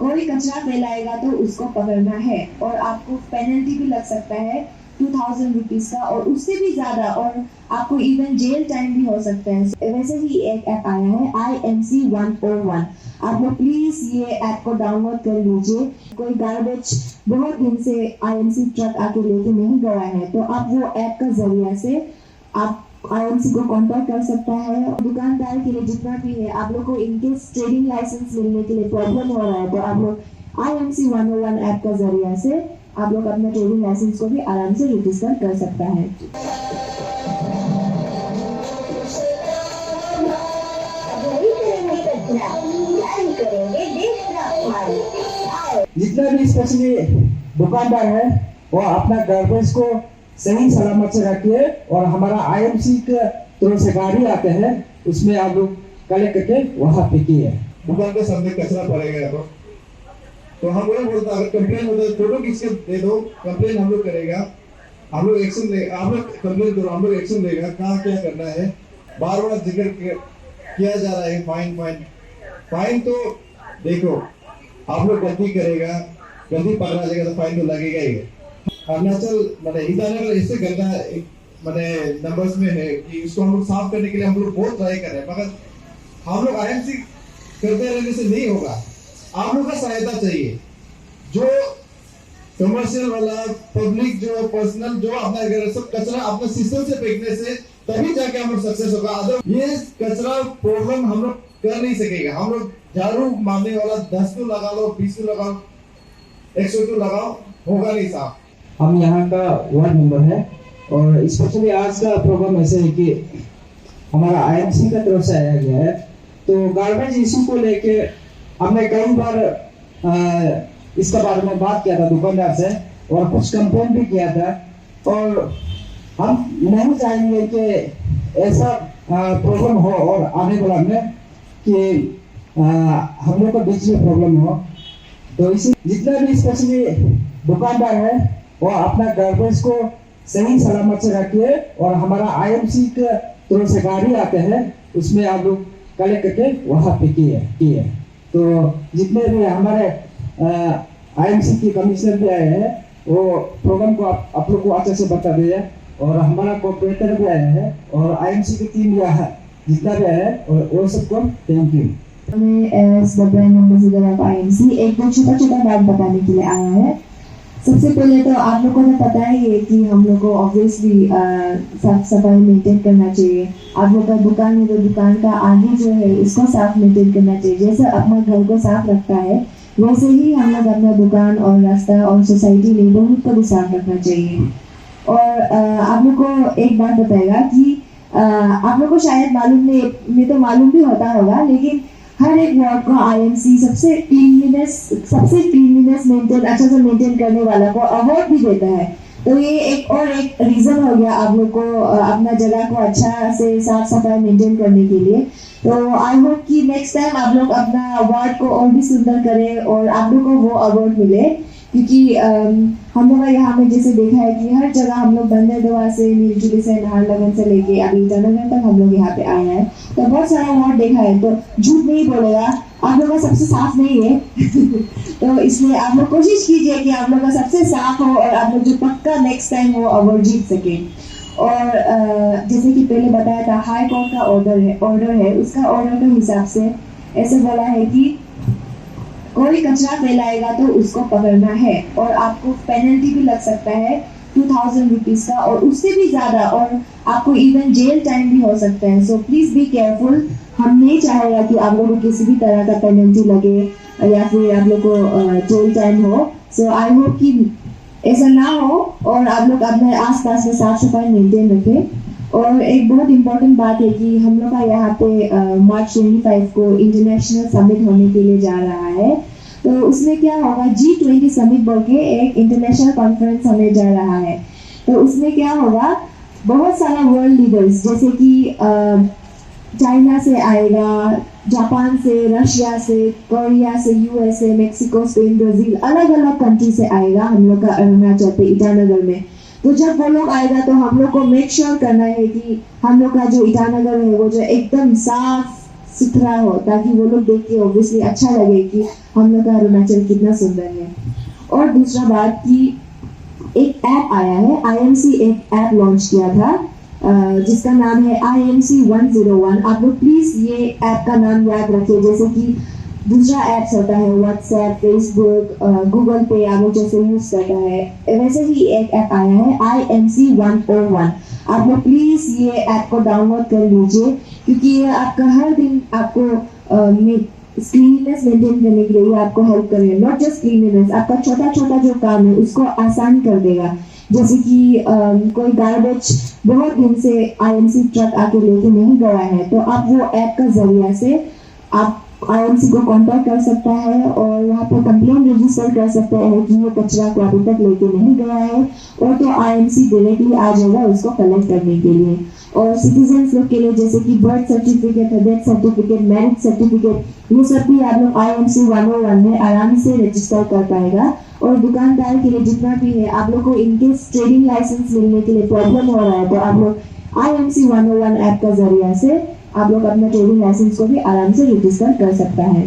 कोई कचरा फैलाएगा तो उसको पकड़ना है और आपको पेनल्टी भी लग सकता है 2000 रुपीज का और उससे भी ज्यादा, और आपको इवन जेल टाइम भी हो सकता है। वैसे ही एक ऐप आया है IMC 101, आप लोग प्लीज ये ऐप को डाउनलोड कर लीजिए। कोई गार्बेज बहुत दिन से IMC ट्रक आके लेके नहीं गया है तो आप वो ऐप का जरिया से आप IMC को कांटेक्ट कर सकता है। दुकानदार के लिए जितना भी है, आप लोग को इनकेस ट्रेडिंग लाइसेंस मिलने के लिए प्रॉब्लम हो रहा है तो आप लोग IMC 101 ऐप का जरिया से आप लोग अपना ट्रेडिंग लाइसेंस को भी आराम से रजिस्टर कर सकता है। जितना भी स्पेशली दुकानदार है वो अपना गार्बेज को सही सलामत से रखिए और हमारा IMC के तरफ से गाड़ी आते हैं उसमें आप लोग कलेक्ट करके वहाँ फेंकिए। दुकान के सामने कचरा पड़ेगा तो हम लोग बोलते अगर कंप्लेन होता है फोटो खींच के दे दो, कंप्लेन हम लोग करेगा, हम लोग एक्शन ले, आप लोग कंप्लेन करो, हम लोग एक्शन लेगा। कहाँ क्या करना है बार बार जिक्र किया जा रहा है फाइन तो देखो आप लोग गलती करेगा, गलती पकड़ा जाएगा तो फाइन तो लगेगा ही। अरुणाचल मतलब ईटानगर इससे गंदा मैंने नंबर्स में है कि इसको हम लोग साफ करने के लिए हम लोग बहुत ट्राई कर रहे हैं, मगर हम लोग IMC करते रहने से नहीं होगा। आप लोग का सहायता चाहिए, जो कमर्शियल वाला पब्लिक जो पर्सनल जो अपना सब कचरा अपने सिस्टम से फेंकने से तभी जाके हम लोग सक्सेस होगा। अदर ये कचरा प्रॉब्लम हम लोग कर नहीं सकेगा। हम लोग झाड़ू मारने वाला 10 तो लगा लो, 20 तो लगाओ, 100 तो लगाओ, होगा नहीं साहब। हम यहाँ का वार्ड मेंबर है और स्पेशली आज का प्रोग्राम ऐसे है कि हमारा IMC का तरफ से आया गया है तो गार्बेज इशू को लेके हमने कई बार इसके बारे में बात किया था दुकानदार से और कुछ कंप्लेन भी किया था और हम नहीं चाहेंगे कि ऐसा प्रॉब्लम हो और आने वाला में कि हम लोग को बीच में प्रॉब्लम हो। तो इसी जितना भी स्पेशली दुकानदार है वो अपना गार्बेज को सही सलामत से रखिए और हमारा IMC के तरफ से गाड़ी आते हैं उसमें आप लोग कलेक्ट करके वहाँ फेंकिए। तो जितने भी हमारे IMC की कमिश्नर भी आए हैं वो प्रोग्राम को आप लोग को अच्छे से बता दिए और हमारा कोऑपरेटर भी आया है और IMC की टीम यहाँ जितना भी आया है और वो सबको thank you. As the brand ambassador of IMC एक दो छोटा बात बताने के लिए आया है। सबसे पहले तो आप लोगों को पता ही है कि हम लोग को ऑब्वियसली साफ सफाई मेंटेन करना चाहिए। आप लोग का दुकान है तो दुकान का आगे जो है उसको साफ मेंटेन करना चाहिए। जैसे अपना घर को साफ रखता है वैसे ही हम लोग अपना दुकान और रास्ता और सोसाइटी नेबरहुड को भी साफ रखना चाहिए। और आप लोग को एक बात बताएगा कि आप लोग को शायद मालूम नहीं तो मालूम भी होता होगा, लेकिन हर एक वार्ड को IMC सबसे क्लीनलीनेस मेंटेन अच्छा से मेंटेन करने वाला को अवार्ड भी देता है। तो ये एक रीजन हो गया आप लोग को अपना जगह को अच्छा से साफ सफाई मेंटेन करने के लिए। तो आई होप कि नेक्स्ट टाइम आप लोग अपना वार्ड को और भी सुंदर करें और आप लोग को वो अवार्ड मिले, क्योंकि हम लोग यहाँ में जैसे देखा है कि हर जगह हम लोग बंदर दवा से नीलजुली से नाहरलगुन से लेके अभी ईटानगर तक हम लोग यहाँ पे आए हैं तो बहुत सारा वार्ड देखा है। तो झूठ नहीं बोलेगा, आप लोग का सबसे साफ नहीं है तो इसलिए आप लोग कोशिश कीजिए कि आप लोग का सबसे साफ हो और आप लोग जो पक्का नेक्स्ट टाइम वो अवार्ड जीत सके। और जैसे कि पहले बताया था हाई कोर्ट का ऑर्डर है उसका ऑर्डर के हिसाब से ऐसे बोला है कि कोई कचरा फैलाएगा तो उसको पकड़ना है और आपको पेनल्टी भी लग सकता है 2000 रुपीज का और उससे भी ज्यादा, और आपको इवन जेल टाइम भी हो सकता है। So please be careful. हम नहीं चाहेगा कि आप लोगों को किसी भी तरह का पेनल्टी लगे या फिर आप लोग को जेल टाइम हो। सो आई होप कि ऐसा ना हो और आप लोग अपने आसपास में साफ सफाई मेंटेन रखें। और एक बहुत इम्पोर्टेंट बात है कि हम लोग का यहाँ पे मार्च 25 को इंटरनेशनल समिट होने के लिए जा रहा है। तो उसमें क्या होगा, G20 समिट बोल के एक इंटरनेशनल कॉन्फ्रेंस होने जा रहा है। तो उसमें क्या होगा, बहुत सारा वर्ल्ड लीडर्स जैसे कि चाइना से आएगा, जापान से, रशिया से, कोरिया से, USA, मेक्सिको, स्पेन, ब्राजील, अलग अलग कंट्री से आएगा हम लोग का अरुणाचल पे ईटानगर में। तो जब वो लोग आएगा तो हम लोग को मेक श्योर करना है कि हम लोग का जो ईटानगर है वो जो एकदम साफ सुथरा हो, ताकि वो लोग देख के ऑब्वियसली अच्छा लगे कि हम लोग का अरुणाचल कितना सुंदर है। और दूसरा बात कि एक ऐप आया है, IMC एक ऐप लॉन्च किया था जिसका नाम है IMC 101। आप लोग प्लीज ये ऐप का नाम याद रखिए, जैसे कि दूसरा ऐप्स होता है व्हाट्सएप, फेसबुक, गूगल पे आप लोग जैसे यूज करता है, वैसे ही एक ऐप आया है IMC 101। आप लोग प्लीज ये ऐप को डाउनलोड कर लीजिए, क्योंकि ये आपका हर दिन आपको क्लीनलीनेस मेंटेन करने के लिए आपको हेल्प करेगा। नॉट जस्ट क्लीनलीनेस, आपका छोटा छोटा जो काम है उसको आसान कर देगा। जैसे कि कोई गार्बेज बहुत दिन से IMC ट्रक आके लेके नहीं गया है, तो आप वो ऐप का जरिया से आप IMC को कांटेक्ट कर सकता है और वहाँ पर कंप्लेंट रजिस्टर कर सकते हैं कि ये कचरा को अभी तक लेके नहीं गया है, और तो IMC डायरेक्टली आ जाएगा उसको कलेक्ट करने के लिए। और सिटीजन्स लोग के लिए जैसे कि birth certificate, death certificate, marriage certificate, ये सब भी आप लोग IMC 101 में आराम से रजिस्टर कर पाएगा। और दुकानदार के लिए जितना भी है, आप लोग को इनकेस ट्रेडिंग लाइसेंस मिलने के लिए प्रॉब्लम हो रहा है, तो आप लोग IMC 101 ऐप का जरिया से आप लोग अपना ट्रेडिंग लाइसेंस को भी आराम से रजिस्टर कर सकता है।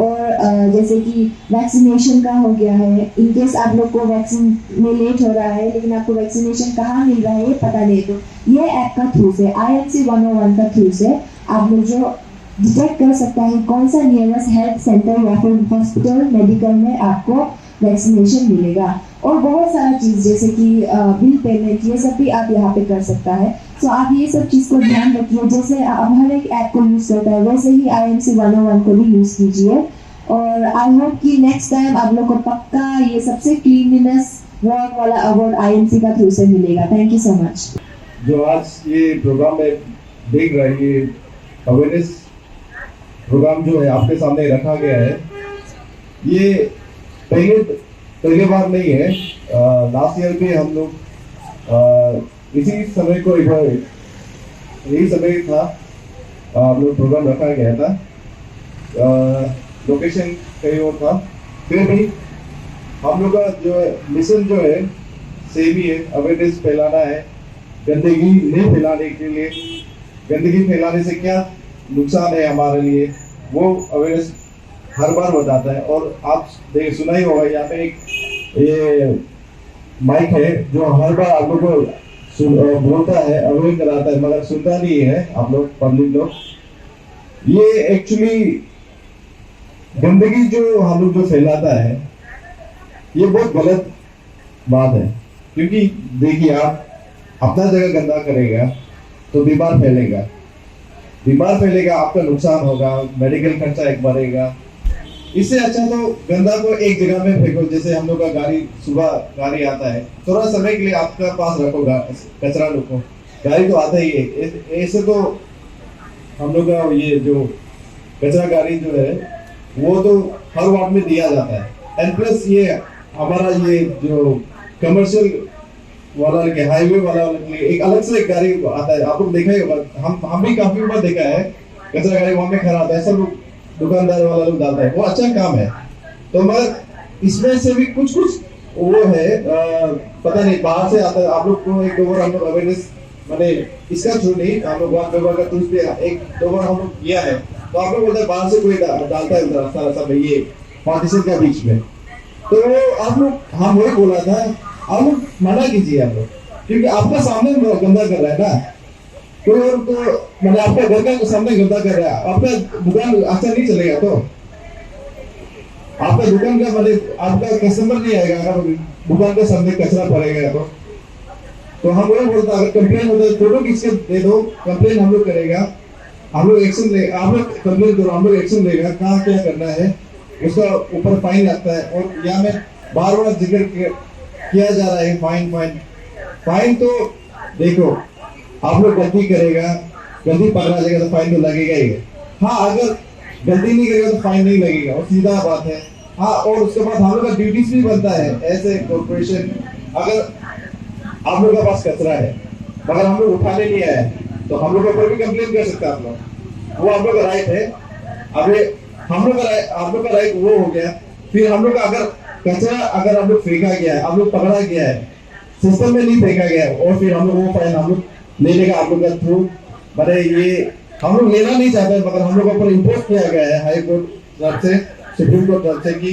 और जैसे कि वैक्सीनेशन का हो गया है, इनकेस आप लोग को वैक्सीन में लेट हो रहा है लेकिन आपको वैक्सीनेशन कहाँ मिल रहा है ये पता नहीं, तो ये ऐप का थ्रू से, IMC 101 का थ्रू से आप लोग जो डिटेक्ट कर सकता है कौन सा नियरेस्ट हेल्थ सेंटर या फिर हॉस्पिटल, मेडिकल में आपको वैक्सीनेशन मिलेगा। और बहुत सारा चीज जैसे कि बिल पेमेंट, ये सब भी आप यहाँ पे कर सकता है। तो आप ये सब चीज को ध्यान रखिए, जैसे आप हर एक ऐप को यूज करता है वैसे ही IMC 101 को भी यूज कीजिए। और आई होप कि नेक्स्ट टाइम आप लोग को पक्का ये सबसे क्लीनलीनेस वर्क वाला अवार्ड IMC का थ्रू से मिलेगा। Thank you so much. जो आज ये प्रोग्राम में देख रहे हैं, ये अवेयरनेस प्रोग्राम जो है आपके सामने रखा गया है, ये पहले बार नहीं है। लास्ट ईयर भी हम लोग इसी समय को यही समय था हम लोग प्रोग्राम रखा गया था। लोकेशन कहीं और था, फिर भी हम लोग का जो मिशन जो है सेम ही है, अवेयरनेस फैलाना है। गंदगी नहीं फैलाने के लिए, गंदगी फैलाने से क्या नुकसान है हमारे लिए, वो अवेयरनेस हर बार बताता है। और आप सुना ही होगा, यहाँ पे एक ये माइक है जो हर बार आप लोग को बोलता है, अवेयर कराता है, मगर सुनता नहीं है आप लोग, पब्लिक लोग। ये एक्चुअली गंदगी जो हम लोग जो फैलाता है, ये बहुत गलत बात है। क्योंकि देखिए, आप अपना जगह गंदा करेगा तो बीमार फैलेगा, आपका नुकसान होगा, मेडिकल खर्चा एक बढ़ेगा। इससे अच्छा तो गंदा को एक जगह में फेंको। जैसे हम लोग का गाड़ी, सुबह गाड़ी आता है, थोड़ा समय के लिए आपका पास रखोगा कचरा रखो, गाड़ी तो आता ही है। ऐसे तो हम लोग का ये जो कचरा गाड़ी जो है वो तो हर वार्ड में दिया जाता है। एंड प्लस ये हमारा ये जो कमर्शियल वाला के हाईवे वाला के लिए एक अलग से एक गाड़ी आता है, आप लोग देखा ही होगा। हम भी काफी बार देखा है, कचरा गाड़ी वहां में खड़ा आता है, सब लोग दुकानदार वाला लोग डालता है, वो अच्छा काम है। तो मगर इसमें से भी कुछ वो है, पता नहीं बाहर से आता है। आप लोग को एक दो बार हम लोग अवेयरनेस मैंने इसका थ्रू नहीं, हम लोग वार्ड मेंबर का थ्रू पे एक दो बार हम लोग किया है, तो आप लोग बोलते हैं बाहर से कोई डालता है उधर सारा सब ये पार्टीशन का बीच में। तो आप लोग, हम वही बोला था, आप लोग मना कीजिए आप लोग, क्योंकि आपका सामने गंदा कर रहा है ना कोई और, तो मैंने आपके घर का सामने गंदा कर रहा है, आपका दुकान अच्छा नहीं चलेगा। तो आपका दुकान का मतलब आपका कस्टमर नहीं आएगा अगर दुकान के सामने कचरा पड़ेगा। तो हम वही बोलता, अगर कंप्लेन होता है फोटो खींच के दे दो, कंप्लेन हम लोग करेगा, हम लोग एक्शन ले, आप लोग कंप्लेन करो, हम लोग एक्शन लेगा, कहाँ क्या करना है उसका ऊपर फाइन लगता है। और यहाँ में बार बार जिक्र किया जा रहा है फाइन तो देखो, आप लोग गलती करेगा, गलती पकड़ा जाएगा तो फाइन तो लगेगा ही। हाँ, अगर गलती नहीं करेगा तो फाइन नहीं लगेगा, और सीधा बात है। हाँ, और उसके बाद हम लोग का ड्यूटीज भी बनता है एज ए कॉर्पोरेशन। अगर आप लोग के पास कचरा है मगर हम लोग उठाने नहीं आए, तो हम लोग के ऊपर भी कंप्लेन कर सकते हैं आप लोग, वो आप लोग का राइट है। अब हम लोग का आप लोग का राइट वो हो गया। फिर हम लोग का अगर कचरा अगर हम लोग फेंका गया है, आप लोग पकड़ा गया है, सिस्टम में नहीं फेंका गया है, और फिर हम लोग वो फाइन हम लोग लेने का आप लोग का थ्रू, मतलब ये हम लोग लेना नहीं चाहते, मगर हम लोगों पर इम्पोज किया गया है हाई कोर्ट तरफ से, सुप्रीम कोर्ट तरफ से, कि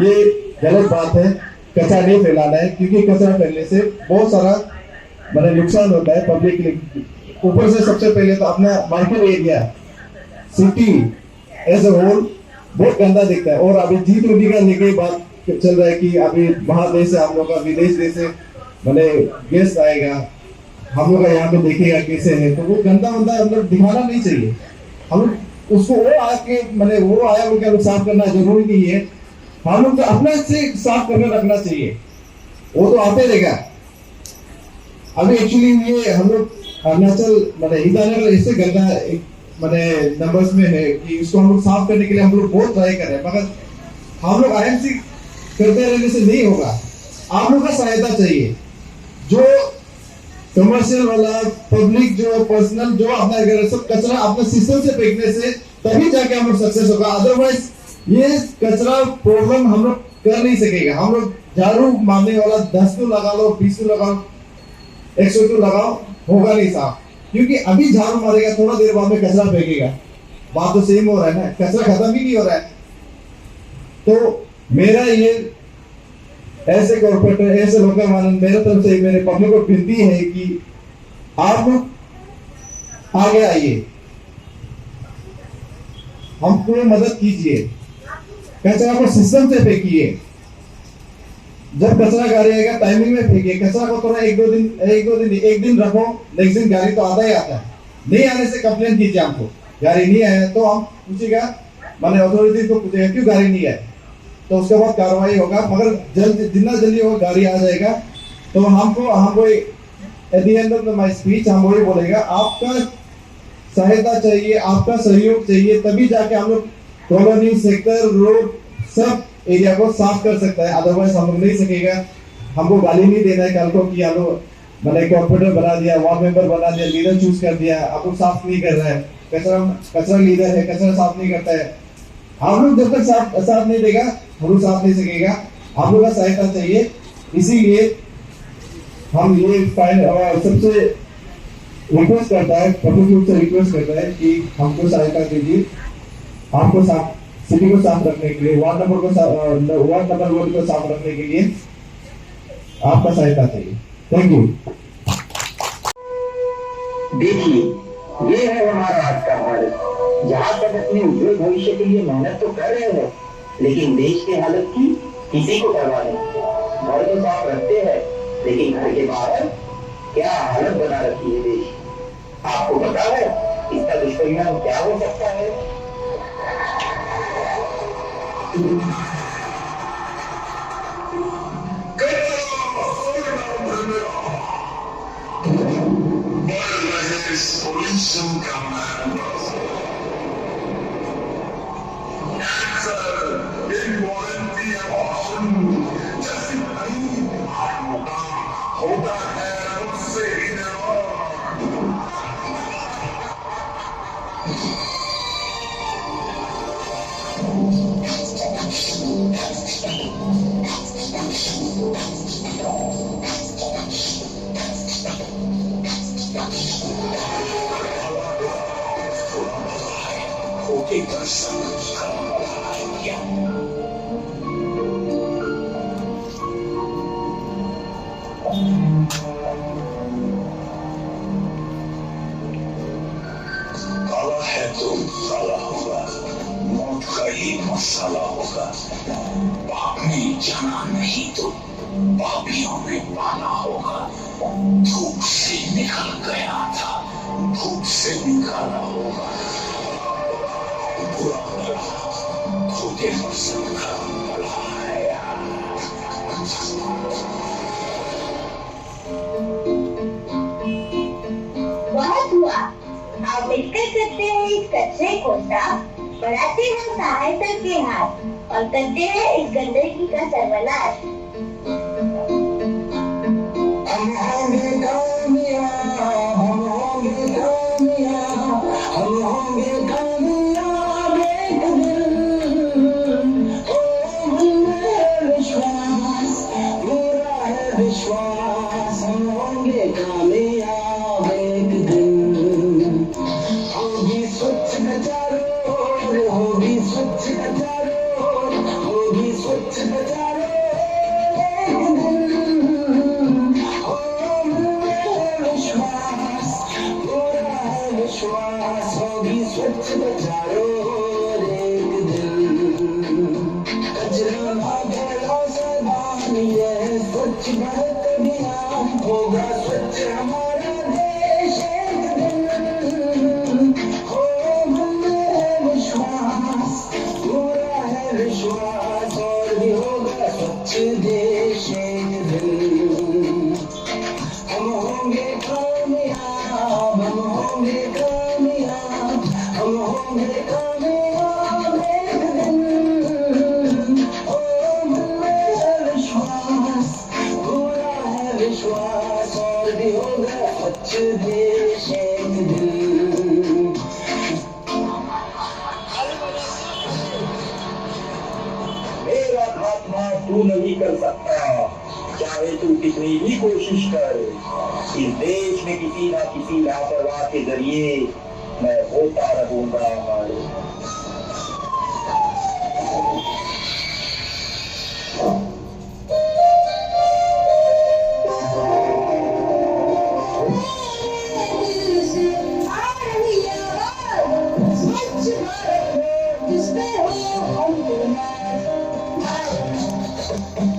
ये गलत बात है, कचरा नहीं फैलाना है, क्योंकि कचरा फैलने से बहुत सारा मतलब नुकसान होता है पब्लिक के लिए। ऊपर से सबसे पहले तो अपना market area, city as a whole बहुत गंदा दिखता है। और अभी G20 का लेके बात चल रहा है कि अभी बाहर देश से हम लोग का, विदेश देश से मतलब गेस्ट आएगा, हम लोग का यहाँ पे देखेगा कैसे है, तो वो गंदा मतलब दिखाना नहीं चाहिए। हम उसको वो आके मतलब वो आया वो क्या साफ करना जरूरी नहीं है, हम लोग तो अपने से साफ करके रखना चाहिए, वो तो आते रहेगा। अभी एक्चुअली ये हम लोग अरुणाचल मतलब ईटानगर ऐसे गंदा मतलब नंबर्स में है कि इसको हम लोग साफ करने के लिए हम लोग बहुत ट्राई कर रहे हैं, मगर हम लोग IMC करते रहने से नहीं होगा। आप लोग का सहायता चाहिए, जो कमर्शियल वाला, पब्लिक जो पर्सनल जो अपना अगर सब कचरा अपने सिस्टम से फेंकने से तभी जाके हम लोग सक्सेस होगा। अदरवाइज ये कचरा प्रॉब्लम हम लोग कर नहीं सकेगा। हम लोग झाड़ू मारने वाला 10 तो लगा लो, 20 तो लगाओ, 100 तो लगाओ, होगा नहीं साफ। क्योंकि अभी झाड़ू मारेगा, थोड़ा देर बाद में कचरा फेंकेगा, बात तो सेम हो रहा है ना, कचरा खत्म ही नहीं हो रहा है। तो मेरा ये ऐसे कॉर्पोरेटर, ऐसे लोकल मानन, मेरे तरफ से मेरे पब्लिक को विनती है कि आप लोग आगे आइए, हमको मदद कीजिए, कचरा को सिस्टम से फेंकिए। जब कचरा गाड़ी आएगा टाइमिंग में फेंकिए, कचरा को थोड़ा एक दिन रखो, नेक्स्ट दिन गाड़ी तो आता ही आता है। नहीं आने से कंप्लेन कीजिए हमको, गाड़ी नहीं आया तो हम पूछेगा, मैंने अथॉरिटी को पूछेगा क्यों गाड़ी नहीं आए, तो उसके बाद कार्रवाई होगा। मगर जितना जल्दी होगा गाड़ी आ जाएगा तो हमको at the end of my speech हम वही बोलेगा, आपका सहायता चाहिए, आपका सहयोग चाहिए, तभी जाके हम लोग कॉलोनी, सेक्टर, रोड सब एरिया को साफ कर सकता है। अदरवाइज हम लोग नहीं सकेगा। हमको गाली नहीं देना है कल को कि हम लोग मैंने कॉर्पोरेटर बना दिया, वार्ड मेंबर बना दिया, लीडर चूज कर दिया, आप लोग साफ नहीं कर रहा है, कचरा लीडर है, कचरा साफ नहीं करता है। आप लोग जब तक साथ नहीं देगा हम लोग साथ नहीं सकेगा। आप लोग का सहायता चाहिए, इसीलिए हम ये सबसे रिक्वेस्ट करता है, पब्लिक रूप से रिक्वेस्ट करता है कि हमको सहायता कीजिए, आपको साफ सिटी को साफ रखने के लिए, वार्ड नंबर 1 को साफ रखने के लिए आपका सहायता चाहिए। Thank you. देखिए, ये है हमारा आज का भारत, जहाँ सब अपने उज्जवल भविष्य के लिए मेहनत तो कर रहे हैं, लेकिन देश की हालत की किसी को परवाह नहीं। घर तो साफ रखते हैं, लेकिन घर के बाहर क्या हालत बना रखी है देश। आपको पता है इसका दुष्परिणाम क्या हो सकता है? होता है उससे काला है तो काला होगा, मौत का ही मसाला होगा। पाप में जाना नहीं तो पापियों में पाना होगा। धूप से निकल गया था, धूप से निकाला होगा। बुरा खुदे मसल का बढ़ाया। बहुत हुआ, अब मिलकर करते हैं इस कचरे को साफ, बढ़ाते हैं सहायता के हाथ और करते हैं इस गंदगी का सर्वनाश। हम होंगे कामयाब, हम होंगे कामयाब, हम होंगे कामयाब एक दिन। ओ मन में विश्वास, पूरा है विश्वास, हम होंगे कामयाब एक दिन। होगी स्वच्छ भारत अभियान होगा स्वच्छ हमारा देश एक दिन। हो हमें है विश्वास, पूरा है विश्वास, और भी होगा स्वच्छ देश एक दिन। हम होंगे कामयाब, हम होंगे कामयाब, हम होंगे कामयाब एक दिन। ओ हमें है विश्वास, पूरा है विश्वास, और भी होगा स्वच्छ देश एक दिन। मेरा खात्मा तू नहीं कर सकता, चाहे तू कितनी भी कोशिश कर। इस देश में किसी ना किसी लापरवाह के जरिए मैं होता रहूंगा हमारे। स्वच्छ भारत जिसमें हो हम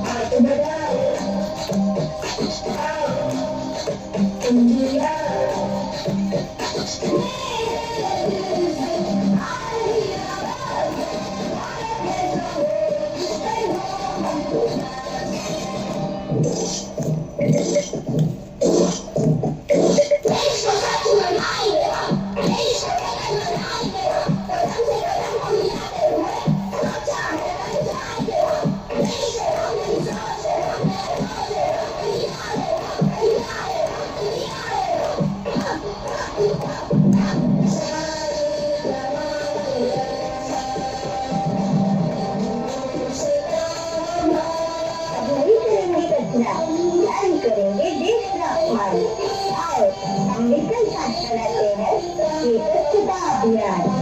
हाथ बढ़ाओ, इंडिया नहीं करेंगे देश का अपमान। आओ हम मिलकर साथ चलाते हैं ये स्वच्छता अभियान।